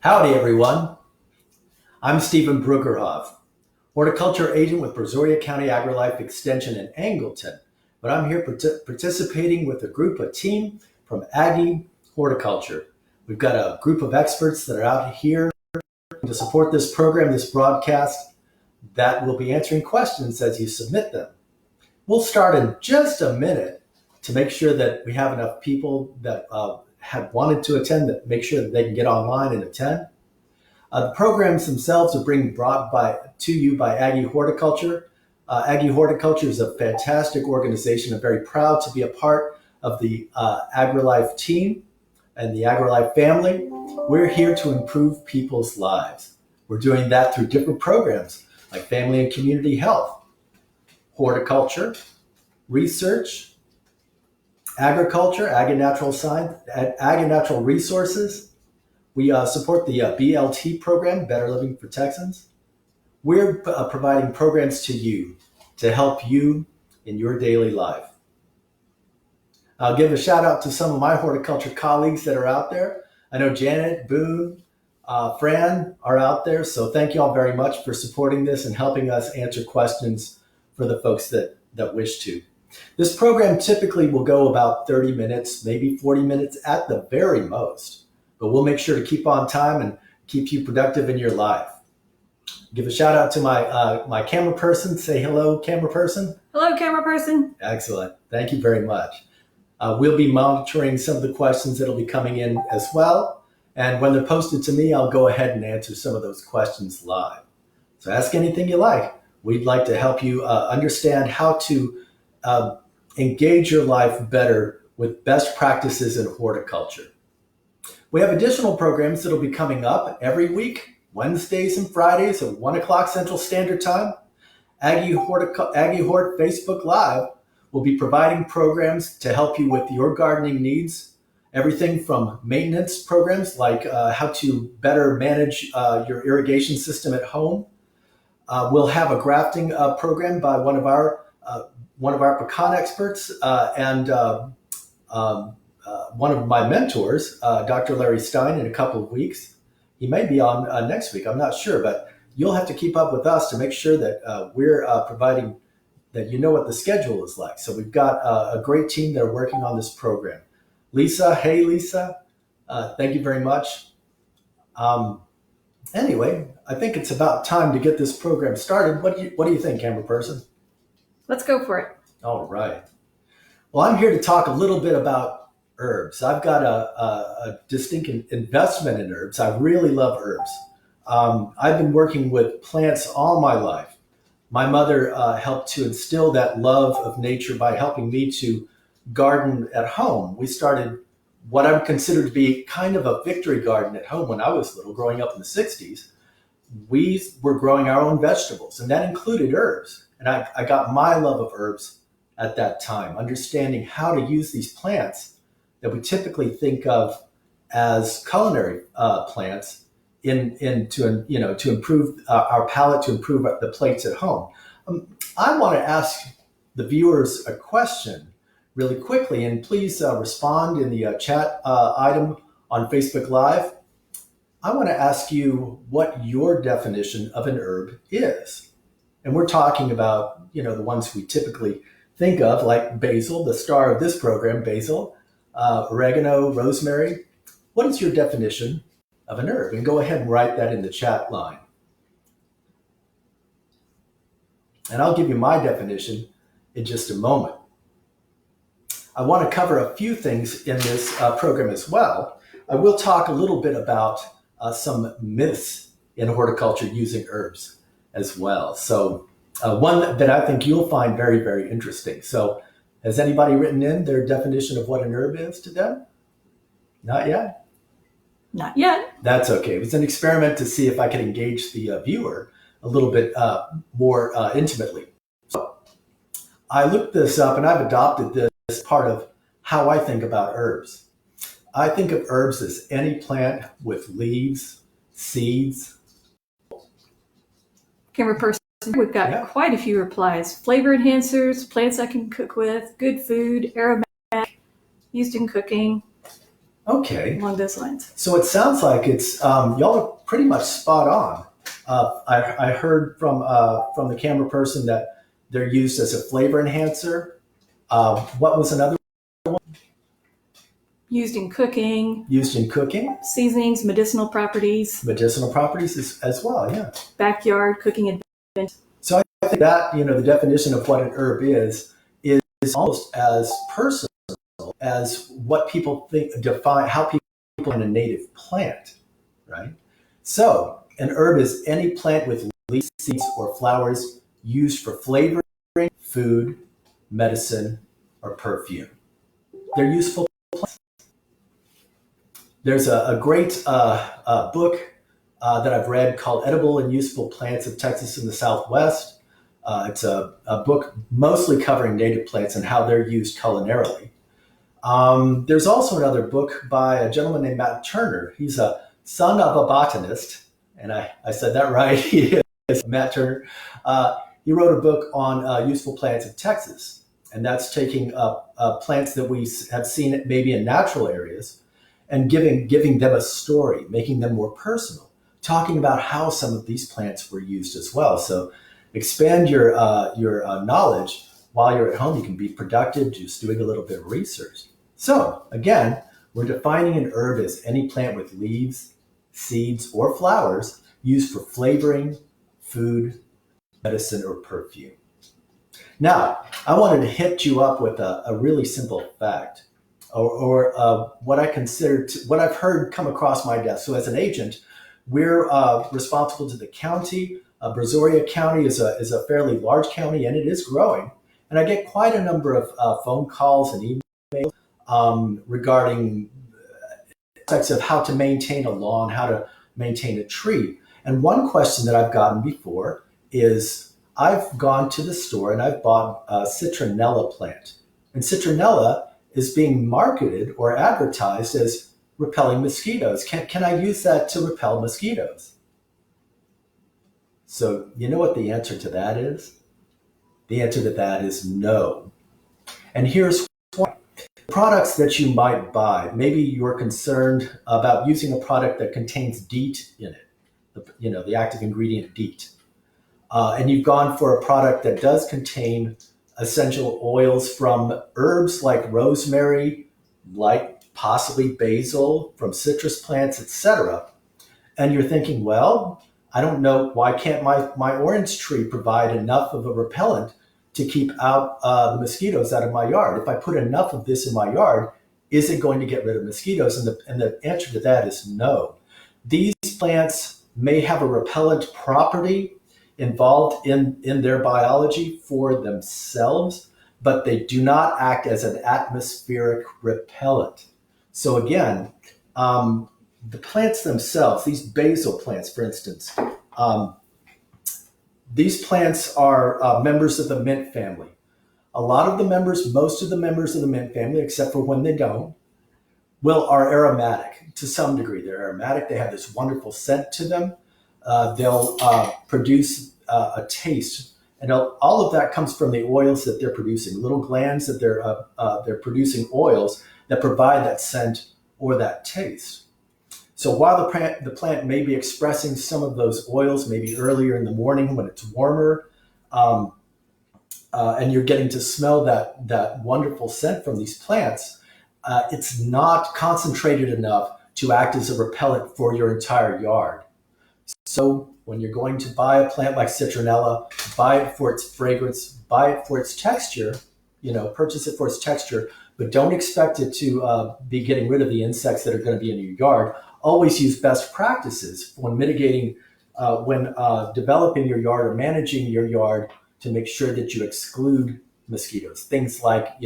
Howdy, everyone. I'm Stephen Brueggerhoff, horticulture agent with Brazoria County AgriLife Extension in Angleton. But I'm here participating with a team from Aggie Horticulture. We've got a group of experts that are out here to support this program, this broadcast, that will be answering questions as you submit them. We'll start in just a minute to make sure that we have enough people that have wanted to attend, that make sure that they can get online and attend. The programs themselves are brought to you by Aggie Horticulture. Aggie Horticulture is a fantastic organization. I'm very proud to be a part of the AgriLife team and the AgriLife family. We're here to improve people's lives. We're doing that through different programs like family and community health, horticulture, research, agriculture, ag and natural science, ag and natural resources. We support the BLT program, Better Living for Texans. We're providing programs to you to help you in your daily life. I'll give a shout out to some of my horticulture colleagues that are out there. I know Janet, Boone, Fran are out there. So thank you all very much for supporting this and helping us answer questions for the folks that wish to. This program typically will go about 30 minutes, maybe 40 minutes at the very most. But we'll make sure to keep on time and keep you productive in your life. Give a shout out to my camera person. Say hello, camera person. Hello, camera person. Excellent. Thank you very much. We'll be monitoring some of the questions that'll be coming in as well. And when they're posted to me, I'll go ahead and answer some of those questions live. So ask anything you like. We'd like to help you understand how to engage your life better with best practices in horticulture. We have additional programs that'll be coming up every week, Wednesdays and Fridays at 1 o'clock Central Standard Time. Aggie Hort Facebook Live will be providing programs to help you with your gardening needs. Everything from maintenance programs like how to better manage your irrigation system at home. We'll have a grafting program by one of our pecan experts and one of my mentors, Dr. Larry Stein, in a couple of weeks. He may be on next week, I'm not sure, but you'll have to keep up with us to make sure that we're providing, that you know what the schedule is like. So we've got a great team that are working on this program. Lisa, hey Lisa, thank you very much. Anyway, I think it's about time to get this program started. What do you think, camera person? Let's go for it. All right. Well, I'm here to talk a little bit about herbs. I've got a distinct investment in herbs. I really love herbs. I've been working with plants all my life. My mother helped to instill that love of nature by helping me to garden at home. We started what I would consider to be kind of a victory garden at home when I was little, growing up in the 60s. We were growing our own vegetables, and that included herbs. And I got my love of herbs at that time, understanding how to use these plants that we typically think of as culinary plants to improve our palate, to improve the plates at home. I want to ask the viewers a question really quickly, and please respond in the chat item on Facebook Live. I want to ask you what your definition of an herb is. And we're talking about, the ones we typically think of, like basil, the star of this program, basil, oregano, rosemary. What is your definition of an herb? And go ahead and write that in the chat line. And I'll give you my definition in just a moment. I want to cover a few things in this program as well. I will talk a little bit about some myths in horticulture using herbs as well. So one that I think you'll find very, very interesting. So has anybody written in their definition of what an herb is to them? Not yet? Not yet. That's okay. It was an experiment to see if I could engage the viewer a little bit more intimately. So I looked this up, and I've adopted this as part of how I think about herbs. I think of herbs as any plant with leaves, seeds. Camera person, we've got quite a few replies. Flavor enhancers, plants I can cook with, good food, aromatic, used in cooking. Okay. along those lines. So it sounds like it's y'all are pretty much spot on. I heard from the camera person that they're used as a flavor enhancer. What was another Used in cooking, used in cooking? seasonings, medicinal properties, Medicinal properties as well. Yeah. backyard cooking adventures. So I think that the definition of what an herb is almost as personal as what people define how people define a native plant, right? So an herb is any plant with leaves, seeds, or flowers used for flavoring, food, medicine, or perfume. They're useful plants. There's a great book that I've read called Edible and Useful Plants of Texas and the Southwest. It's a book mostly covering native plants and how they're used culinarily. There's also another book by a gentleman named Matt Turner. He's a son of a botanist, and I said that right. He is Matt Turner. He wrote a book on useful plants of Texas, and that's taking plants that we have seen maybe in natural areas and giving them a story, making them more personal, talking about how some of these plants were used as well. So expand your knowledge while you're at home. You can be productive just doing a little bit of research. So again, we're defining an herb as any plant with leaves, seeds, or flowers used for flavoring, food, medicine, or perfume. Now, I wanted to hit you up with a really simple fact, or what I consider what I've heard come across my desk. So as an agent, we're responsible to the county. Brazoria County is a fairly large county, and it is growing. And I get quite a number of phone calls and emails regarding aspects of how to maintain a lawn, how to maintain a tree. And one question that I've gotten before is I've gone to the store and I've bought a citronella plant. And citronella is being marketed or advertised as repelling mosquitoes. Can I use that to repel mosquitoes? So you know what the answer to that is? The answer to that is no. And here's why. Products that you might buy, maybe you're concerned about using a product that contains DEET in it, the active ingredient DEET. And you've gone for a product that does contain essential oils from herbs like rosemary, like possibly basil, from citrus plants, etc. And you're thinking, well, I don't know, why can't my orange tree provide enough of a repellent to keep out the mosquitoes out of my yard? If I put enough of this in my yard, is it going to get rid of mosquitoes? And the answer to that is no. These plants may have a repellent property involved in their biology for themselves, but they do not act as an atmospheric repellent. So again, the plants themselves, these basil plants, for instance, these plants are members of the mint family. Most of the members of the mint family, except for when they don't, are aromatic to some degree. They're aromatic. They have this wonderful scent to them. They'll produce a taste, and all of that comes from the oils that they're producing. Little glands that they're producing oils that provide that scent or that taste. So while the plant may be expressing some of those oils, maybe earlier in the morning when it's warmer, and you're getting to smell that wonderful scent from these plants, it's not concentrated enough to act as a repellent for your entire yard. So when you're going to buy a plant like citronella, buy it for its fragrance, buy it for its texture, purchase it for its texture, but don't expect it to be getting rid of the insects that are going to be in your yard. Always use best practices when mitigating, when developing your yard or managing your yard to make sure that you exclude mosquitoes. Things like,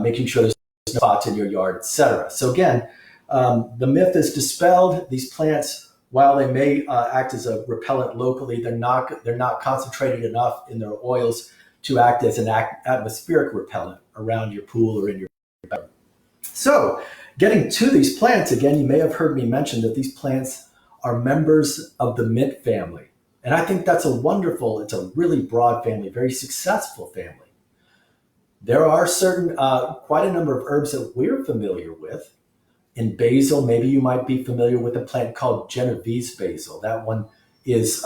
making sure there's no spots in your yard, etc. So again, the myth is dispelled. These plants, while they may act as a repellent locally, they're not concentrated enough in their oils to act as an atmospheric repellent around your pool or in your bedroom. So getting to these plants, again, you may have heard me mention that these plants are members of the mint family. And I think that's it's a really broad family, very successful family. There are quite a number of herbs that we're familiar with In basil, maybe you might be familiar with a plant called Genovese basil. That one is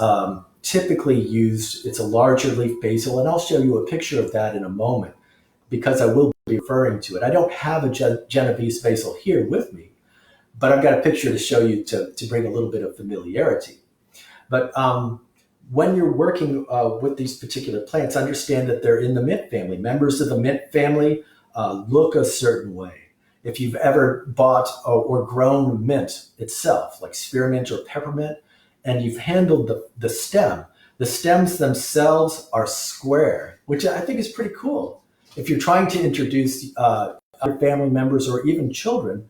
typically used. It's a larger leaf basil, and I'll show you a picture of that in a moment because I will be referring to it. I don't have a Genovese basil here with me, but I've got a picture to show you to bring a little bit of familiarity. But when you're working with these particular plants, understand that they're in the mint family. Members of the mint family look a certain way. If you've ever bought or grown mint itself, like spearmint or peppermint, and you've handled the stems themselves are square, which I think is pretty cool. If you're trying to introduce other family members or even children,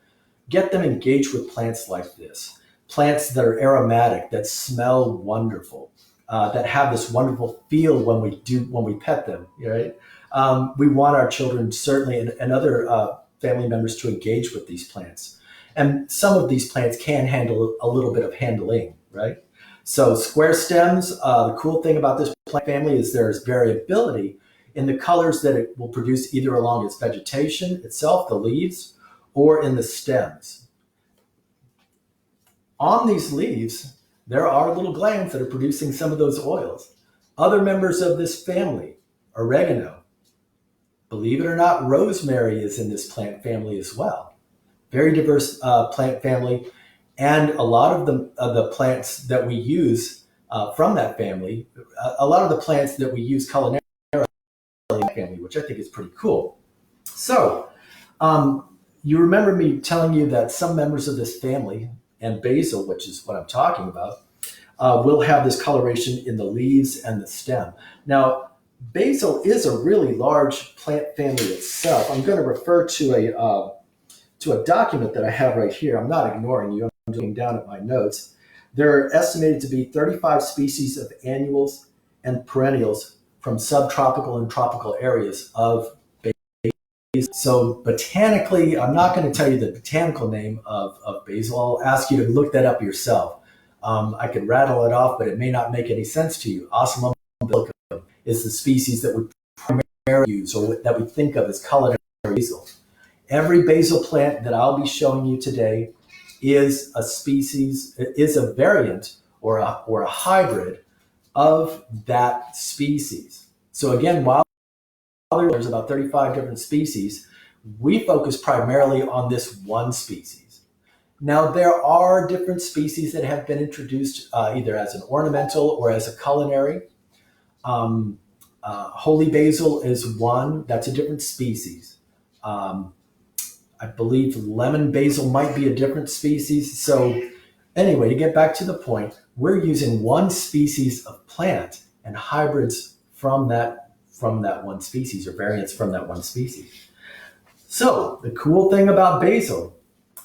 get them engaged with plants like this. Plants that are aromatic, that smell wonderful, that have this wonderful feel when we pet them, right? We want our children certainly and other family members to engage with these plants. And some of these plants can handle a little bit of handling, right? So square stems, the cool thing about this plant family is there's variability in the colors that it will produce either along its vegetation itself, the leaves, or in the stems. On these leaves, there are little glands that are producing some of those oils. Other members of this family, oregano, believe it or not, rosemary is in this plant family as well. Very diverse plant family. And a lot of the plants that we use from that family, a lot of the plants that we use culinarily in that family, which I think is pretty cool. So you remember me telling you that some members of this family, and basil, which is what I'm talking about, will have this coloration in the leaves and the stem. Now, basil is a really large plant family itself. I'm going to refer to a document that I have right here. I'm not ignoring you. I'm looking down at my notes. There are estimated to be 35 species of annuals and perennials from subtropical and tropical areas of basil. So botanically, I'm not going to tell you the botanical name of basil. I'll ask you to look that up yourself. I could rattle it off, but it may not make any sense to you. Osmum umbilicum is the species that we primarily use or that we think of as culinary basil. Every basil plant that I'll be showing you today is a species, is a variant or a hybrid of that species. So again, while there's about 35 different species, we focus primarily on this one species. Now, there are different species that have been introduced either as an ornamental or as a culinary. Holy basil is one. That's a different species. I believe lemon basil might be a different species. So anyway, to get back to the point, we're using one species of plant and hybrids from that one species or variants from that one species. So the cool thing about basil,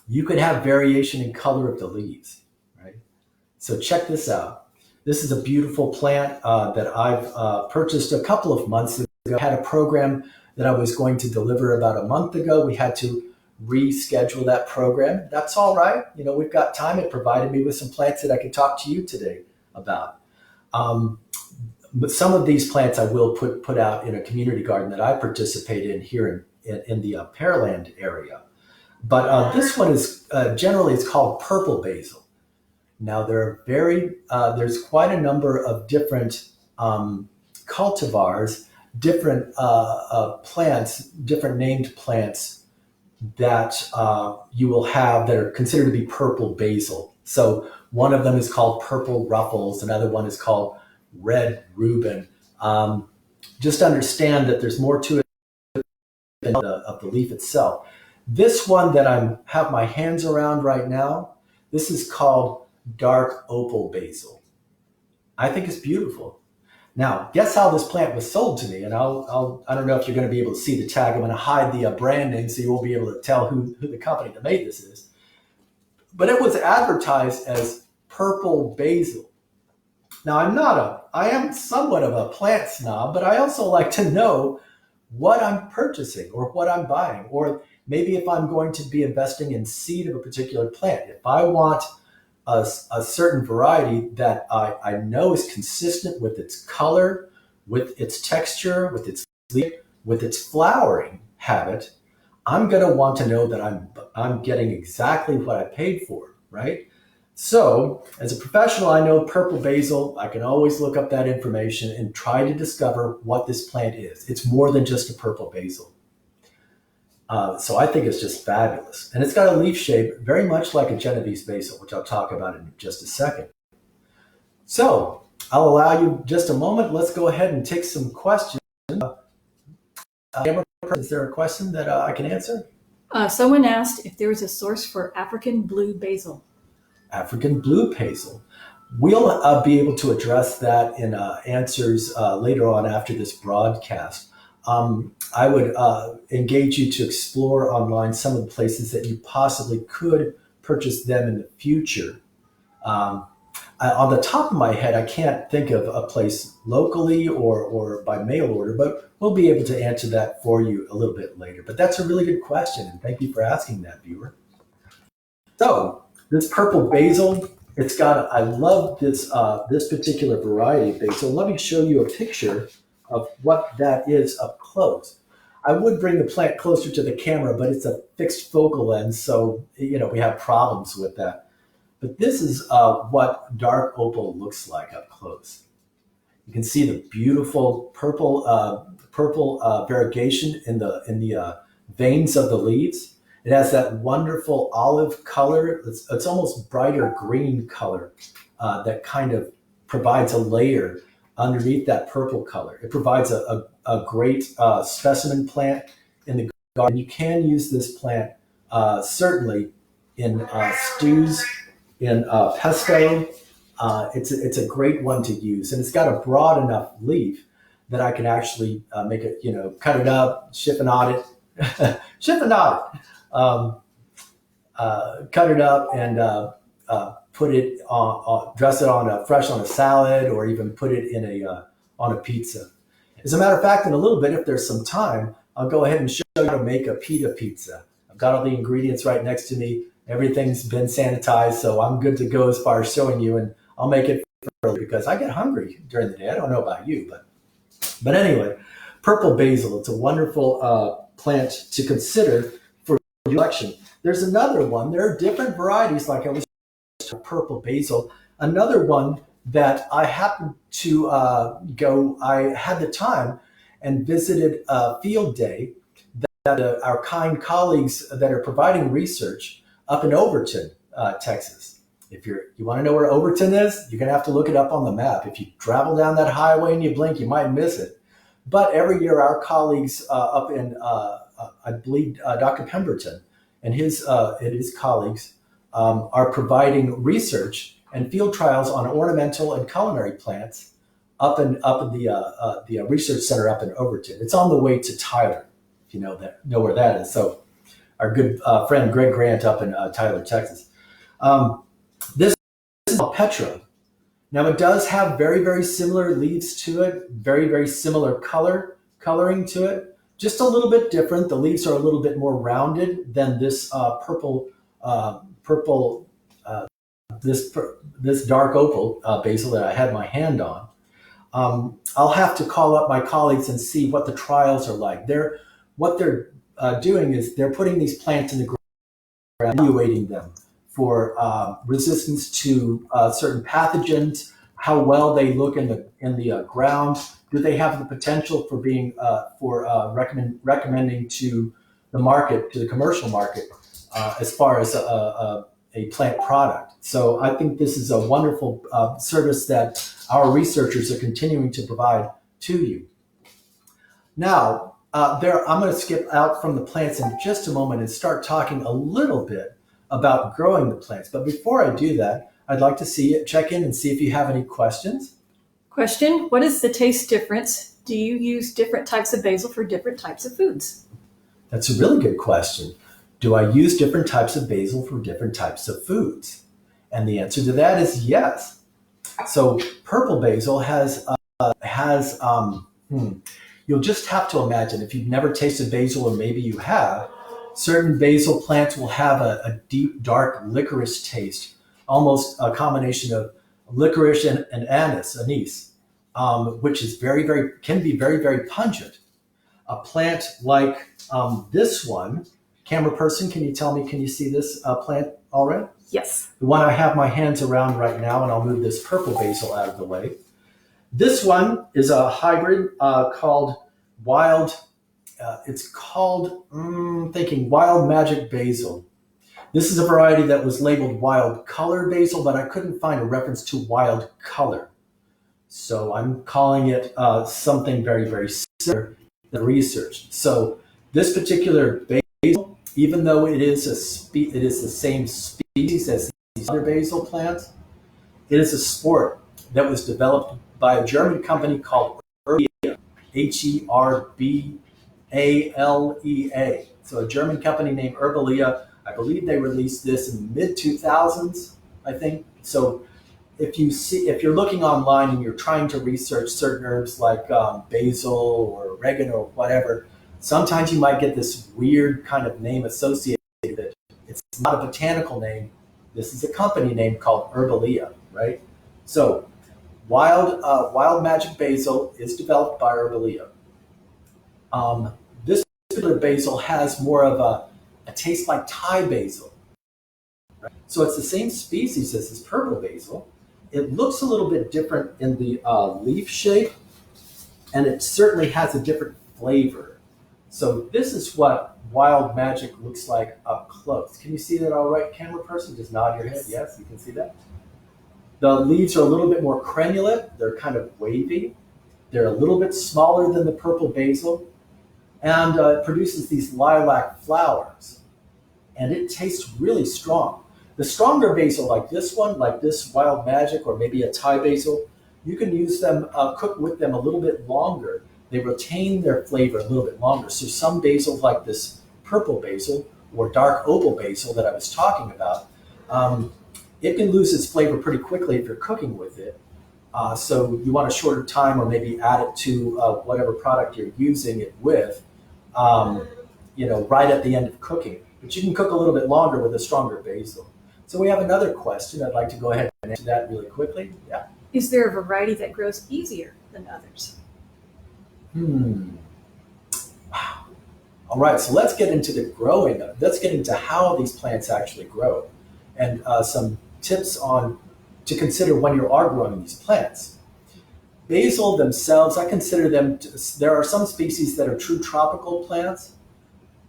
you could have variation in color of the leaves, right? So check this out. This is a beautiful plant that I've purchased a couple of months ago. I had a program that I was going to deliver about a month ago. We had to reschedule that program. That's all right. You know, we've got time. It provided me with some plants that I could talk to you today about. But some of these plants I will put out in a community garden that I participate in here in the Pearland area. But this one is generally it's called purple basil. Now there's quite a number of different cultivars, different plants, different named plants that you will have that are considered to be purple basil. So one of them is called purple ruffles, another one is called red Reuben. Just understand that there's more to it than of the leaf itself. This one that I have my hands around right now, this is called dark opal basil. I think it's beautiful. Now, guess how this plant was sold to me? And I don't know if you're going to be able to see the tag. I'm going to hide the brand name so you won't be able to tell who the company that made this is. But it was advertised as purple basil. Now, I am somewhat of a plant snob, but I also like to know what I'm purchasing or what I'm buying, or maybe if I'm going to be investing in seed of a particular plant. If I want a certain variety that I know is consistent with its color, with its texture, with its leaf, with its flowering habit, I'm going to want to know that I'm getting exactly what I paid for, right? So, as a professional, I know purple basil. I can always look up that information and try to discover what this plant is. It's more than just a purple basil. So I think it's just fabulous. And it's got a leaf shape very much like a Genovese basil, which I'll talk about in just a second. So I'll allow you just a moment. Let's go ahead and take some questions. Is there a question that I can answer? Someone asked if there was a source for African blue basil. African blue basil. We'll be able to address that in answers later on after this broadcast. I would engage you to explore online some of the places that you possibly could purchase them in the future. On the top of my head, I can't think of a place locally or by mail order, but we'll be able to answer that for you a little bit later. But that's a really good question, and thank you for asking that, viewer. So this purple basil, I love this particular variety of basil. Let me show you a picture of what that is up close. I would bring the plant closer to the camera, but it's a fixed focal length, so we have problems with that. But this is what dark opal looks like up close. You can see the beautiful purple variegation in the veins of the leaves. It has that wonderful olive color. It's almost brighter green color that kind of provides a layer underneath that purple color. It provides a great specimen plant in the garden. You can use this plant certainly in stews, in pesto. It's a great one to use, and it's got a broad enough leaf that I can actually make it, cut it up, chiffonade it, chiffonade it, cut it up and put it on dress it fresh on a salad, or even put it in on a pizza. As a matter of fact, in a little bit, if there's some time, I'll go ahead and show you how to make a pita pizza. I've got all the ingredients right next to me. Everything's been sanitized, so I'm good to go as far as showing you, and I'll make it early because I get hungry during the day. I don't know about you, but anyway, purple basil, it's a wonderful plant to consider for collection. There's another one. There are different varieties, like I was purple basil. Another one that I happened to I had the time and visited a field day that our kind colleagues that are providing research up in Overton, Texas. If you want to know where Overton is, you're going to have to look it up on the map. If you travel down that highway and you blink, you might miss it. But every year, our colleagues up in, I believe, Dr. Pemberton and his colleagues are providing research and field trials on ornamental and culinary plants up in the research center up in Overton. It's on the way to Tyler, if you know where that is. So our good friend Greg Grant up in Tyler, Texas. This is called Petra. Now it does have very, very similar leaves to it, very, very similar coloring to it, just a little bit different. The leaves are a little bit more rounded than this this dark opal basil that I had my hand on. I'll have to call up my colleagues and see what the trials are like. What they're doing is they're putting these plants in the ground, evaluating them for resistance to certain pathogens, how well they look in the ground. Do they have the potential for being recommending to the market, to the commercial market, as far as a plant product? So I think this is a wonderful service that our researchers are continuing to provide to you. Now, I'm going to skip out from the plants in just a moment and start talking a little bit about growing the plants. But before I do that, I'd like to check in and see if you have any questions. Question: what is the taste difference? Do you use different types of basil for different types of foods? That's a really good question. Do I use different types of basil for different types of foods? And the answer to that is yes. So purple basil you'll just have to imagine, if you've never tasted basil, or maybe you have, certain basil plants will have a deep, dark licorice taste, almost a combination of licorice and anise, which is can be very, very pungent. A plant like this one, camera person, can you tell me, can you see this plant all right? Yes. The one I have my hands around right now, and I'll move this purple basil out of the way. This one is a hybrid called wild, it's called, thinking wild magic basil. This is a variety that was labeled wild color basil, but I couldn't find a reference to wild color. So I'm calling it something very, very similar to research. So this particular basil, even though it is it is the same species as these other basil plants, it is a sport that was developed by a German company called Herbalea, Herbalea. So a German company named Herbalea. I believe they released this in the mid 2000s, I think. So if you're looking online and you're trying to research certain herbs like basil or oregano or whatever, sometimes you might get this weird kind of name associated with it. It's not a botanical name. This is a company name called Herbalea, right? So wild magic basil is developed by Herbalea. This particular basil has more of a taste like Thai basil. Right? So it's the same species as this purple basil. It looks a little bit different in the leaf shape, and it certainly has a different flavor. So this is what wild magic looks like up close. Can you see that all right, camera person? Just nod your head. Yes, you can see that. The leaves are a little bit more crenulate. They're kind of wavy. They're a little bit smaller than the purple basil, and it produces these lilac flowers. And it tastes really strong. The stronger basil, like this one, like this wild magic, or maybe a Thai basil, you can use them, cook with them a little bit longer. They retain their flavor a little bit longer. So some basils, like this purple basil or dark opal basil that I was talking about, it can lose its flavor pretty quickly if you're cooking with it. So you want a shorter time, or maybe add it to whatever product you're using it with, right at the end of cooking. But you can cook a little bit longer with a stronger basil. So we have another question. I'd like to go ahead and answer that really quickly. Yeah. Is there a variety that grows easier than others? Wow. All right. So let's get into the growing. Let's get into how these plants actually grow, and some tips on to consider when you are growing these plants. Basil themselves, I consider them. There are some species that are true tropical plants.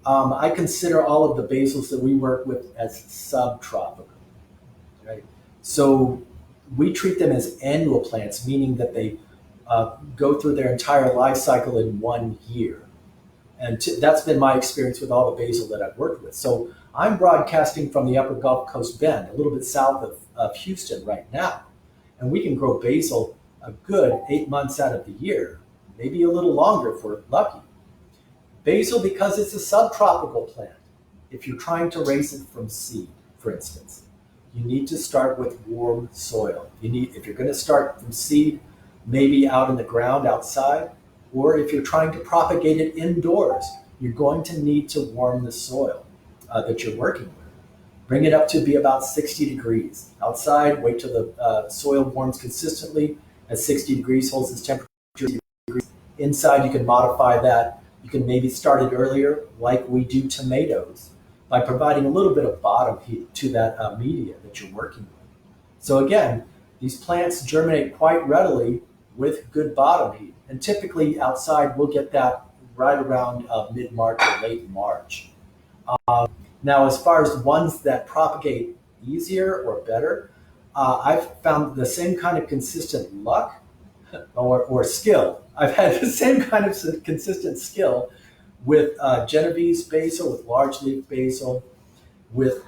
I consider all of the basils that we work with as subtropical, right? So we treat them as annual plants, meaning that they go through their entire life cycle in 1 year. And that's been my experience with all the basil that I've worked with. So I'm broadcasting from the upper Gulf Coast Bend, a little bit south of Houston right now. And we can grow basil a good 8 months out of the year, maybe a little longer if we're lucky. Basil, because it's a subtropical plant, if you're trying to raise it from seed, for instance, you need to start with warm soil. If you're going to start from seed, maybe out in the ground outside, or if you're trying to propagate it indoors, you're going to need to warm the soil that you're working with. Bring it up to be about 60 degrees. Outside, wait till the soil warms consistently at 60 degrees, holds its temperature. Inside, you can modify that. You can maybe start it earlier, like we do tomatoes, by providing a little bit of bottom heat to that media that you're working with. So again, these plants germinate quite readily with good bottom heat. And typically outside, we'll get that right around mid-March or late March. Now, as far as ones that propagate easier or better, I've found the same kind of consistent luck or skill. I've had the same kind of consistent skill with Genovese basil, with large leaf basil, with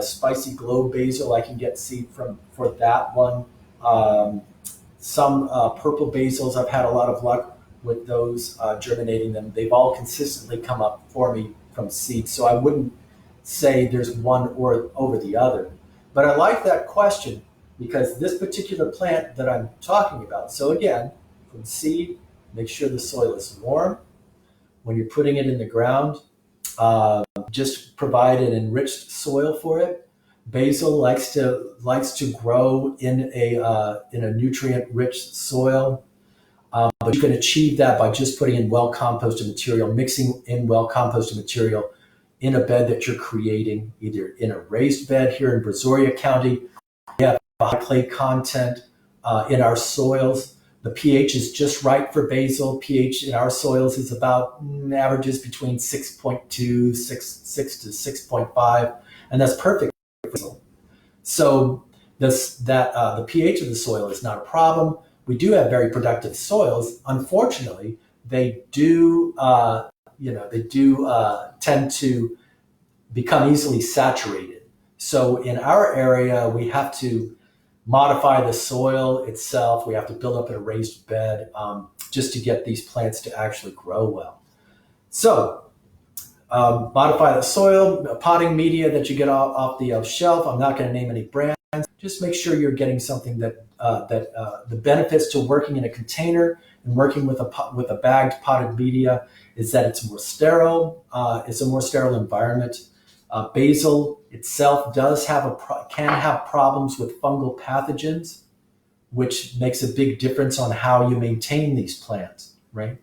spicy globe basil. I can get seed for that one. Some purple basils, I've had a lot of luck with those germinating them. They've all consistently come up for me from seed, so I wouldn't say there's one or over the other. But I like that question because this particular plant that I'm talking about, so again, from seed, make sure the soil is warm. When you're putting it in the ground, just provide an enriched soil for it. Basil likes to grow in a nutrient-rich soil. But you can achieve that by just putting in well-composted material, mixing in well-composted material in a bed that you're creating, either in a raised bed here in Brazoria County. We have high clay content in our soils. The pH is just right for basil. pH in our soils is about averages between 6.2, 6 to 6.5, and that's perfect for basil. So the pH of the soil is not a problem. We do have very productive soils. Unfortunately, they do tend to become easily saturated. So in our area, we have to modify the soil itself. We have to build up a raised bed just to get these plants to actually grow well. So modify the soil, potting media that you get off the shelf. I'm not going to name any brands. Just make sure you're getting something that the benefits to working in a container and working with a bagged potted media is that it's more sterile. It's a more sterile environment. Basil itself can have problems with fungal pathogens, which makes a big difference on how you maintain these plants, right?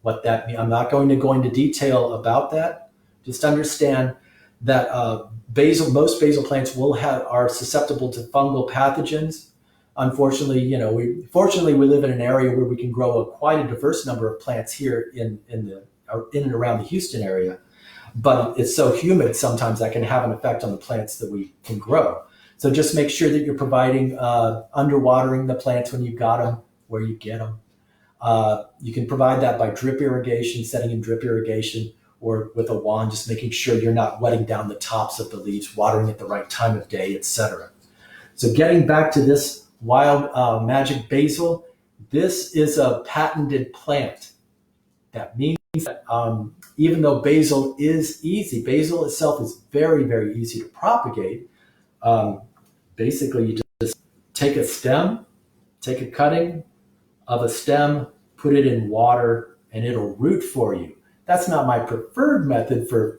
What that means, I'm not going to go into detail about that. Just understand that most basil plants are susceptible to fungal pathogens. Unfortunately, we live in an area where we can grow quite a diverse number of plants here in and around the Houston area. But it's so humid sometimes that can have an effect on the plants that we can grow. So just make sure that you're providing underwatering the plants when you got them, where you get them. You can provide that by drip irrigation, setting in drip irrigation, or with a wand, just making sure you're not wetting down the tops of the leaves, watering at the right time of day, etc. So getting back to this wild magic basil, this is a patented plant. That means that even though basil is easy, basil itself is very, very easy to propagate. Basically, you just take a cutting of a stem, put it in water, and it'll root for you. That's not my preferred method for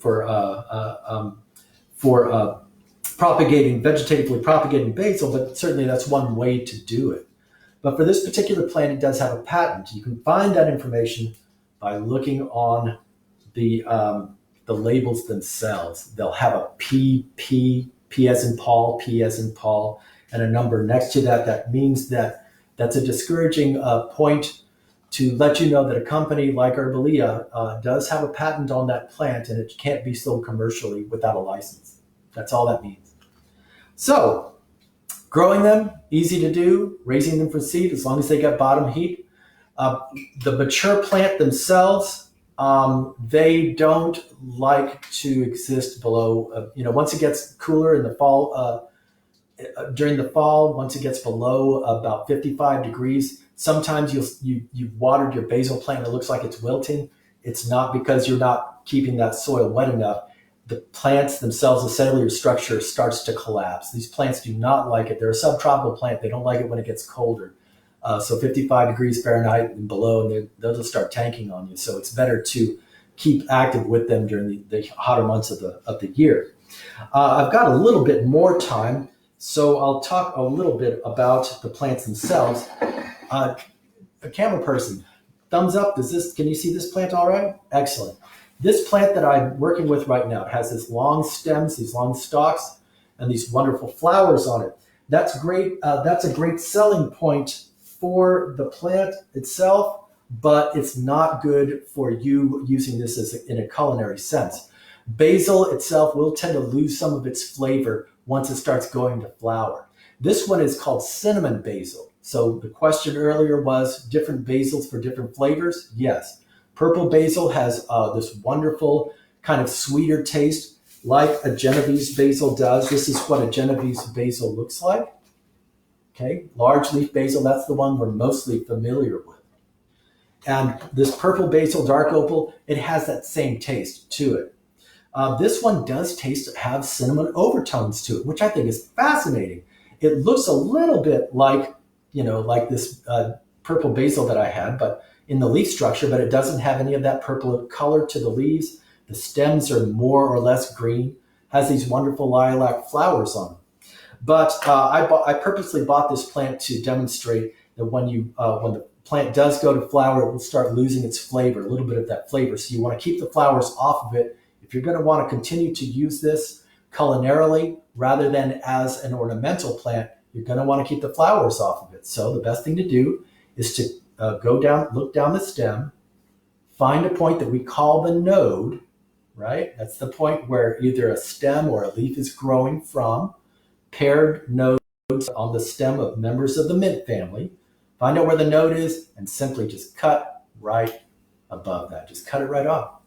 vegetatively propagating basil, but certainly that's one way to do it. But for this particular plant, it does have a patent. You can find that information by looking on the labels themselves. They'll have a P as in Paul, P as in Paul, and a number next to that. That means that's a discouraging point to let you know that a company like Herbalia does have a patent on that plant, and it can't be sold commercially without a license. That's all that means. So, growing them, easy to do. Raising them from seed, as long as they get bottom heat. The mature plant themselves, they don't like to exist below, once it gets cooler in the fall, during the fall, once it gets below about 55 degrees, sometimes you've watered your basil plant and it looks like it's wilting. It's not because you're not keeping that soil wet enough. The plants themselves, the cellular structure starts to collapse. These plants do not like it. They're a subtropical plant. They don't like it when it gets colder. So 55 degrees Fahrenheit and below, and they'll just start tanking on you. So it's better to keep active with them during the hotter months of the year. I've got a little bit more time, so I'll talk a little bit about the plants themselves. A camera person, thumbs up. Can you see this plant all right? Excellent. This plant that I'm working with right now has these long stems, these long stalks, and these wonderful flowers on it. That's great. That's a great selling point for the plant itself, but it's not good for you using this in a culinary sense. Basil itself will tend to lose some of its flavor once it starts going to flower. This one is called cinnamon basil. So the question earlier was different basils for different flavors. Yes. Purple basil has this wonderful kind of sweeter taste like a Genovese basil does. This is what a Genovese basil looks like. Okay, large leaf basil, that's the one we're mostly familiar with. And this purple basil, dark opal, it has that same taste to it. This one does have cinnamon overtones to it, which I think is fascinating. It looks a little bit like this purple basil that I had, but in the leaf structure, but it doesn't have any of that purple color to the leaves. The stems are more or less green, has these wonderful lilac flowers on them. But I purposely bought this plant to demonstrate that when the plant does go to flower, it will start losing its flavor, a little bit of that flavor. So you want to keep the flowers off of it. If you're going to want to continue to use this culinarily rather than as an ornamental plant, you're going to want to keep the flowers off of it. So the best thing to do is to look down the stem, find a point that we call the node, right? That's the point where either a stem or a leaf is growing from. Paired nodes on the stem of members of the mint family. Find out where the node is and simply just cut right above that. Just cut it right off.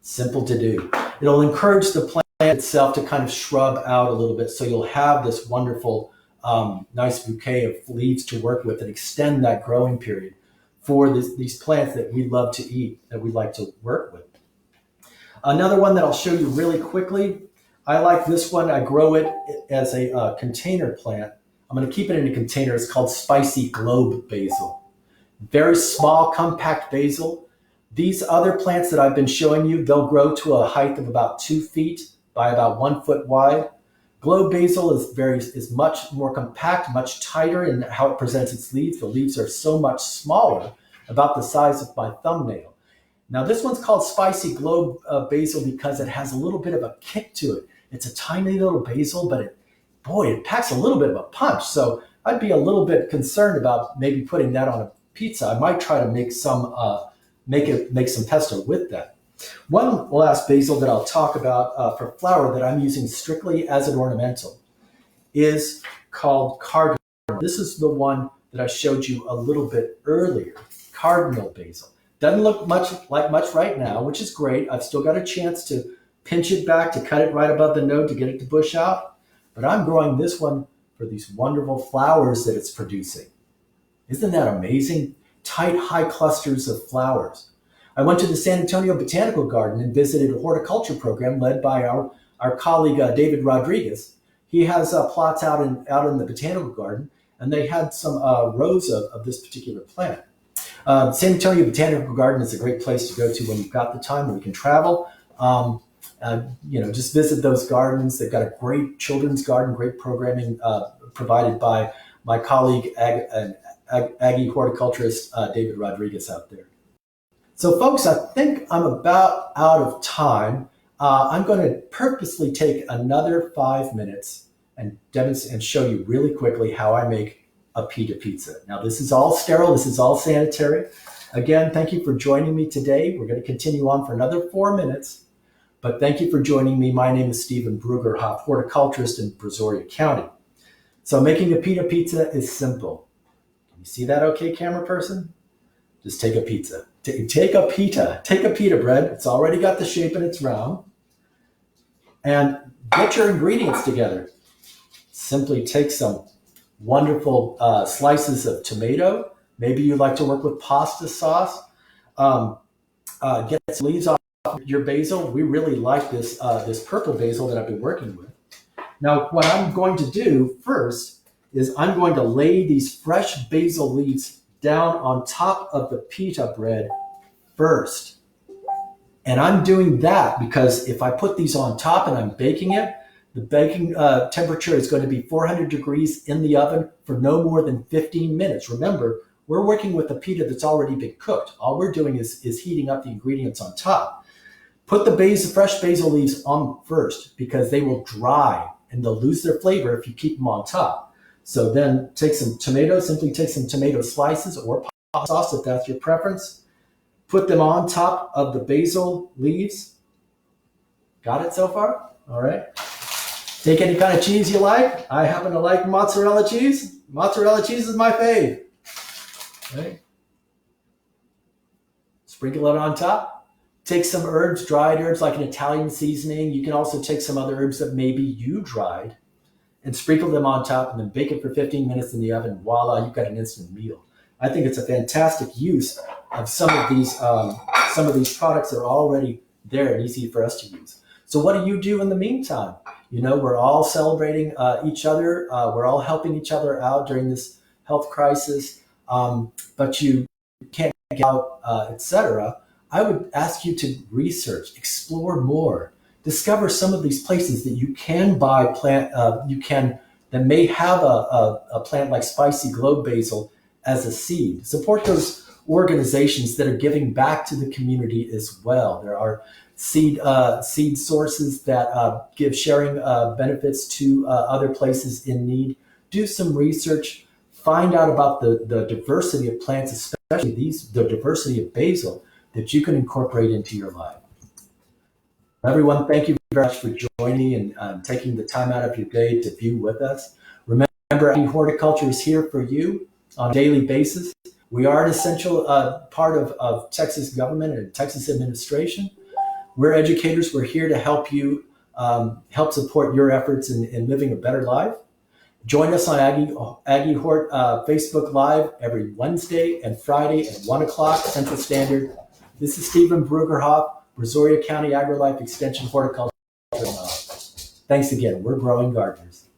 Simple to do. It'll encourage the plant itself to kind of shrub out a little bit, so you'll have this wonderful, nice bouquet of leaves to work with and extend that growing period for these plants that we love to eat, that we like to work with. Another one that I'll show you really quickly, I like this one. I grow it as a container plant. I'm going to keep it in a container. It's called Spicy Globe Basil. Very small, compact basil. These other plants that I've been showing you, they'll grow to a height of about 2 feet by about 1 foot wide. Globe basil is much more compact, much tighter in how it presents its leaves. The leaves are so much smaller, about the size of my thumbnail. Now this one's called Spicy Globe Basil because it has a little bit of a kick to it. It's a tiny little basil, but it packs a little bit of a punch. So I'd be a little bit concerned about maybe putting that on a pizza. I might try to make some pesto with that. One last basil that I'll talk about for flower that I'm using strictly as an ornamental is called Cardinal. This is the one that I showed you a little bit earlier, Cardinal Basil. Doesn't look much right now, which is great. I've still got a chance to pinch it back, to cut it right above the node to get it to bush out. But I'm growing this one for these wonderful flowers that it's producing. Isn't that amazing? Tight, high clusters of flowers. I went to the San Antonio Botanical Garden and visited a horticulture program led by our colleague, David Rodriguez. He has plots out in the Botanical Garden, and they had some rows of this particular plant. San Antonio Botanical Garden is a great place to go to when you've got the time, when you can travel. Just visit those gardens. They've got a great children's garden, great programming provided by my colleague, Aggie horticulturist David Rodriguez out there. So folks, I think I'm about out of time. I'm going to purposely take another 5 minutes and demonstrate and show you really quickly how I make a pita pizza. Now, this is all sterile. This is all sanitary. Again, thank you for joining me today. We're going to continue on for another 4 minutes, but thank you for joining me. My name is Stephen Brueggerhoff, horticulturist in Brazoria County. So making a pita pizza is simple. Can you see that okay, camera person? Just take a pizza. Take a pita bread. It's already got the shape and it's round. And get your ingredients together. Simply take some wonderful slices of tomato. Maybe you like to work with pasta sauce. Get some leaves off your basil. We really like this purple basil that I've been working with. Now, what I'm going to do first is I'm going to lay these fresh basil leaves down on top of the pita bread first. And I'm doing that because if I put these on top and I'm baking it, the baking temperature is going to be 400 degrees in the oven for no more than 15 minutes. Remember, we're working with a pita that's already been cooked. All we're doing is heating up the ingredients on top. Put the fresh basil leaves on first because they will dry and they'll lose their flavor if you keep them on top. So then take some tomatoes, simply take some tomato slices or pasta sauce if that's your preference. Put them on top of the basil leaves. Got it so far? All right. Take any kind of cheese you like. I happen to like mozzarella cheese. Mozzarella cheese is my fave. Right. Sprinkle it on top. Take some herbs, dried herbs like an Italian seasoning. You can also take some other herbs that maybe you dried and sprinkle them on top and then bake it for 15 minutes in the oven. Voila, you've got an instant meal. I think it's a fantastic use of some of these products that are already there and easy for us to use. So what do you do in the meantime? You know, we're all celebrating each other. We're all helping each other out during this health crisis, but you can't get out, etc. I would ask you to research, explore more, discover some of these places that you can buy that may have a plant like Spicy Globe Basil as a seed. Support those organizations that are giving back to the community as well. There are seed sources that give sharing benefits to other places in need. Do some research. Find out about the diversity of plants, especially the diversity of basil that you can incorporate into your life. Everyone, thank you very much for joining and taking the time out of your day to view with us. Remember, Horticulture is here for you on a daily basis. We are an essential part of Texas government and Texas administration. We're educators. We're here to help you, help support your efforts in living a better life. Join us on Aggie Hort Facebook Live every Wednesday and Friday at 1 o'clock Central Standard. This is Stephen Brueggerhoff, Brazoria County AgriLife Extension Horticulture. Thanks again. We're growing gardeners.